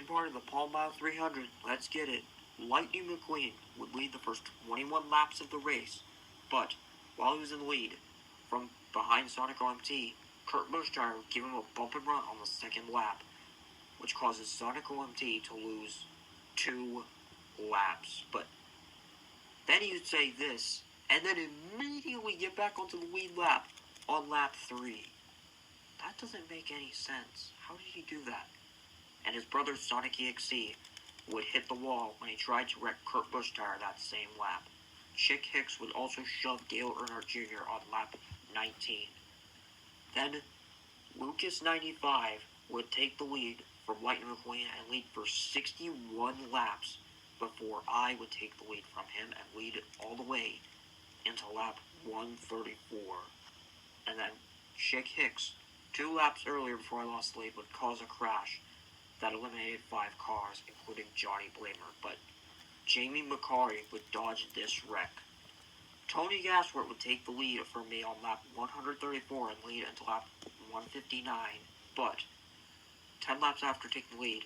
part of the Pall Mall 300. Let's get it. Lightning McQueen would lead the first 21 laps of the race, but while he was in the lead, from behind Sonic OMT, Kurt Busch would give him a bump and run on the second lap, which causes Sonic OMT to lose 2 laps. But then he would say this, and then immediately get back onto the lead lap on lap 3. That doesn't make any sense. How did he do that? And his brother Sonic EXE would hit the wall when he tried to wreck Kurt Busch that same lap. Chick Hicks would also shove Dale Earnhardt Jr. on lap 19. Then Lucas 95 would take the lead from Lightning McQueen and lead for 61 laps before I would take the lead from him and lead all the way into lap 134. And then Chick Hicks, 2 laps earlier before I lost the lead, would cause a crash that eliminated 5 cars, including Johnny Blamer, but Jamie McCarty would dodge this wreck. Tony Gasworth would take the lead for me on lap 134 and lead until lap 159, but 10 laps after taking the lead,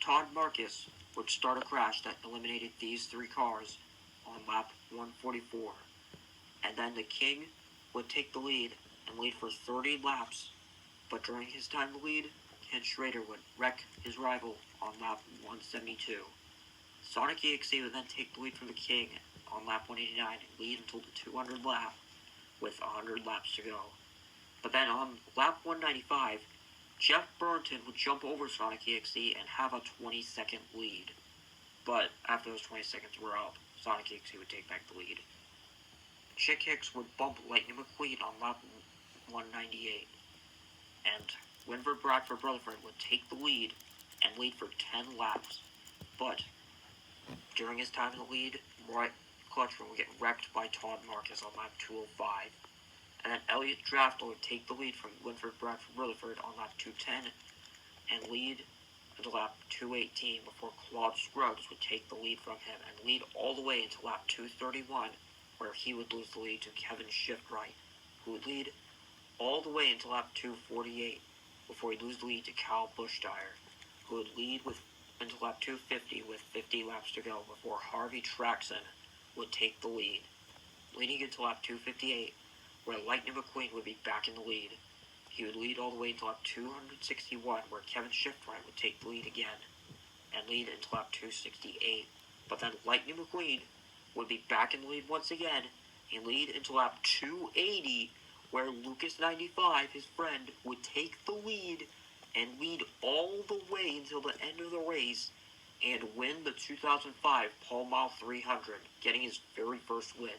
Todd Marcus would start a crash that eliminated these 3 cars on lap 144, and then the King would take the lead and lead for 30 laps, but during his time to lead, Ken Schrader would wreck his rival on lap 172. Sonic EXE would then take the lead from the King on lap 189 and lead until the 200 lap with 100 laps to go. But then on lap 195, Jeff Burton would jump over Sonic EXE and have a 20-second lead. But after those 20 seconds were up, Sonic EXE would take back the lead. Chick Hicks would bump Lightning McQueen on lap 198. And Winford Bradford Rutherford would take the lead and lead for 10 laps. But during his time in the lead, Roy Clutchman would get wrecked by Todd Marcus on lap 205. And then Elliott Draftel would take the lead from Winford Bradford Rutherford on lap 210 and lead until lap 218 before Claude Scruggs would take the lead from him and lead all the way until lap 231, where he would lose the lead to Kevin Shiftwright, who would lead all the way until lap 248 before he'd lose the lead to Kyle Busch-Dyer, who would lead until lap 250 with 50 laps to go before Harvey Traxon would take the lead, leading until lap 258, where Lightning McQueen would be back in the lead. He would lead all the way until lap 261, where Kevin Shiftwright would take the lead again, and lead until lap 268. But then Lightning McQueen would be back in the lead once again, and lead until lap 280, where Lucas 95, his friend, would take the lead and lead all the way until the end of the race and win the 2005 Pall Mall 300, getting his very first win,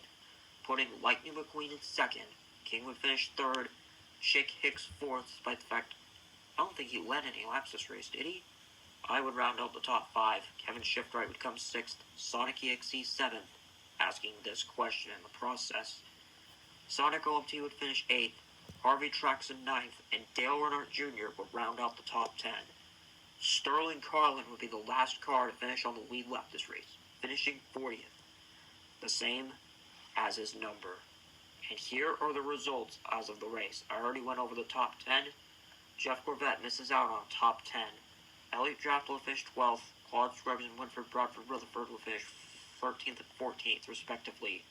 putting Lightning McQueen in second. King would finish third, Chick Hicks fourth, despite the fact I don't think he led any laps this race, did he? I would round out the top 5. Kevin Shiftwright would come 6th, Sonic EXE 7th, asking this question in the process. Sonic OMT would finish 8th, Harvey Traxon 9th, and Dale Earnhardt Jr. would round out the top 10. Sterling Carlin would be the last car to finish on the lead lap this race, finishing 40th, the same as his number. And here are the results as of the race. I already went over the top 10. Jeff Corvette misses out on top 10. Elliott Draftel will finish 12th. Claude Scruggs and Winford Bradford Rutherford will finish 13th and 14th, respectively.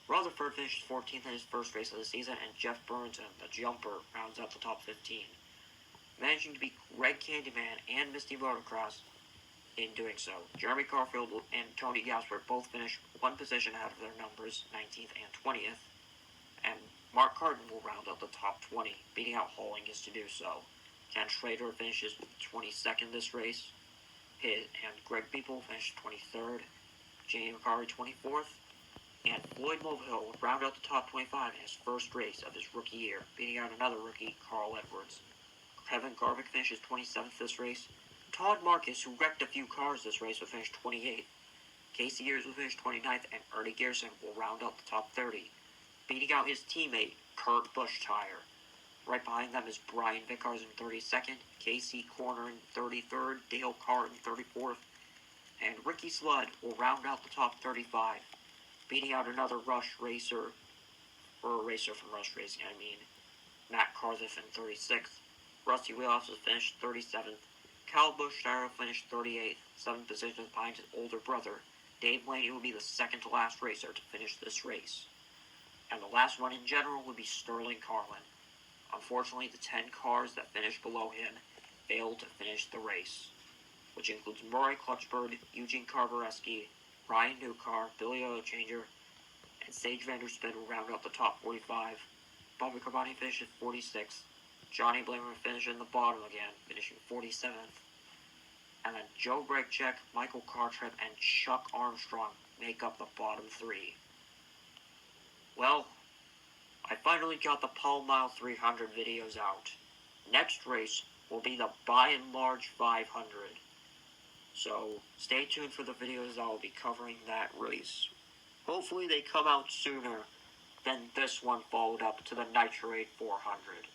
Rutherford finishes 14th in his first race of the season, and Jeff Burton, the jumper, rounds out the top 15, managing to beat Greg Candyman and Misty Motocross in doing so. Jeremy Carfield and Tony Gasworth both finish one position out of their numbers, 19th and 20th, and Mark Carden will round out the top 20, beating out Hollings to do so. Ken Schrader finishes 22nd this race, and Greg People finished 23rd, Jamie McCarty 24th, and Floyd Mulvihill would round out the top 25 in his first race of his rookie year, beating out another rookie, Carl Edwards. Kevin Garvick finishes 27th this race. Todd Marcus, who wrecked a few cars this race, would finish 28th. Casey Years will finish 29th, and Ernie Garrison will round out the top 30, beating out his teammate, Kurt Busch-Dyer. Right behind them is Brian Vickers in 32nd, Casey Corner in 33rd, Dale Carr in 34th, and Ricky Sludd will round out the top 35, beating out another Rush racer, or a racer from Rush Racing, Matt Cardiff in 36th. Rusty Wheelhouse was finished 37th, Cal Busch finished 38th, 7 positions behind his older brother. Dave Blaney will be the second to last racer to finish this race. And the last one in general would be Sterling Carlin. Unfortunately, the 10 cars that finished below him failed to finish the race, which includes Murray Clutchbird, Eugene Carbareski, Ryan Newcar, Billy Oilchanger, and Sage Vanderspin will round out the top 45. Bobby Carboni finished 46th. Johnny Blamer finished in the bottom again, finishing 47th. And then Joe Braychek, Michael Cartrip, and Chuck Armstrong make up the bottom 3. Well, I finally got the Pall Mile 300 videos out. Next race will be the By and Large 500. So stay tuned for the videos I will be covering that race. Hopefully they come out sooner than this one followed up to the Nitrate 400.